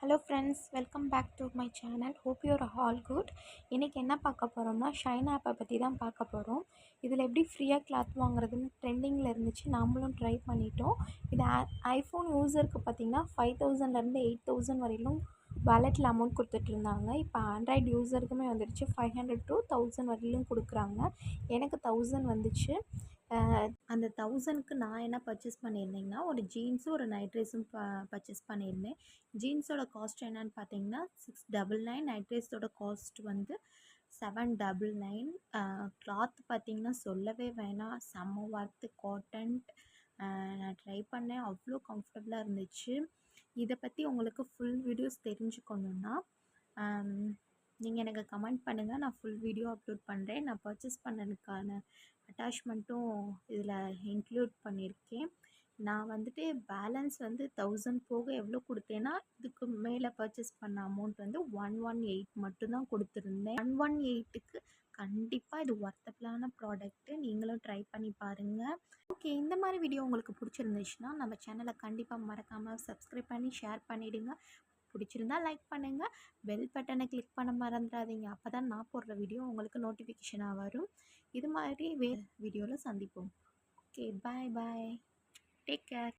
Hello friends, welcome back to my channel. Hope you're all good. இன்றைக்கி என்ன பார்க்க போகிறோம்னா, ஷைன் ஆப்பை பற்றி தான் பார்க்க போகிறோம். இதில் எப்படி ஃப்ரீயாக கிளாத் வாங்குறதுன்னு ட்ரெண்டிங்கில் இருந்துச்சு, நாமளும் ட்ரை பண்ணிட்டோம். இது ஐஃபோன் யூஸருக்கு பார்த்திங்கன்னா 5000லேருந்து 8000 வரையிலும் வாலெட்டில் அமௌண்ட் கொடுத்துட்ருந்தாங்க. இப்போ ஆண்ட்ராய்டு யூஸருக்குமே வந்துடுச்சு 500 to 1000 வரையிலும் கொடுக்குறாங்க. எனக்கு 1000 வந்துச்சு. அந்த 1000க்கு நான் என்ன பர்ச்சேஸ் பண்ணியிருந்தேங்கன்னா, ஒரு ஜீன்ஸும் ஒரு நைட் ட்ரெஸ்ஸும் பர்ச்சேஸ் பண்ணியிருந்தேன். ஜீன்ஸோட காஸ்ட் என்னன்னு பார்த்தீங்கன்னா 699, நைட் ட்ரெஸ்ஸோட காஸ்ட் வந்து 799. கிளாத் பார்த்திங்கன்னா சொல்லவே வேணாம், செம்ம ஒர்த்து, காட்டன். நான் ட்ரை பண்ணேன், அவ்வளோ கம்ஃபர்டபுளாக இருந்துச்சு. இதை பற்றி உங்களுக்கு ஃபுல் வீடியோஸ் தெரிஞ்சுக்கணுன்னா நீங்கள் எனக்கு கமெண்ட் பண்ணுங்கள், நான் ஃபுல் வீடியோ அப்லோட் பண்ணுறேன். நான் பர்ச்சேஸ் பண்ணதுக்கான அட்டாச்மெண்ட்டும் இதில் இன்க்ளூட் பண்ணியிருக்கேன். நான் வந்துட்டு பேலன்ஸ் வந்து 1000 போக எவ்வளோ கொடுத்தேன்னா, இதுக்கு மேலே பர்ச்சேஸ் பண்ண அமௌண்ட் வந்து 118 மட்டும்தான் கொடுத்துருந்தேன். 118க்கு கண்டிப்பாக இது ஒர்த்தபிளான ப்ராடக்ட்டு. நீங்களும் ட்ரை பண்ணி பாருங்கள். ஓகே, இந்த மாதிரி வீடியோ உங்களுக்கு பிடிச்சிருந்துச்சுன்னா நம்ம சேனலை கண்டிப்பாக மறக்காமல் சப்ஸ்கிரைப் பண்ணி ஷேர் பண்ணிவிடுங்க. பிடிச்சிருந்தா லைக் பண்ணுங்கள், பெல் பட்டனை கிளிக் பண்ண மறந்துடாதீங்க. அப்போ தான் நான் போடுற வீடியோ உங்களுக்கு நோட்டிஃபிகேஷனாக வரும். இது மாதிரி வேறு வீடியோவில் சந்திப்போம். ஓகே, பாய் பாய், டேக் கேர்.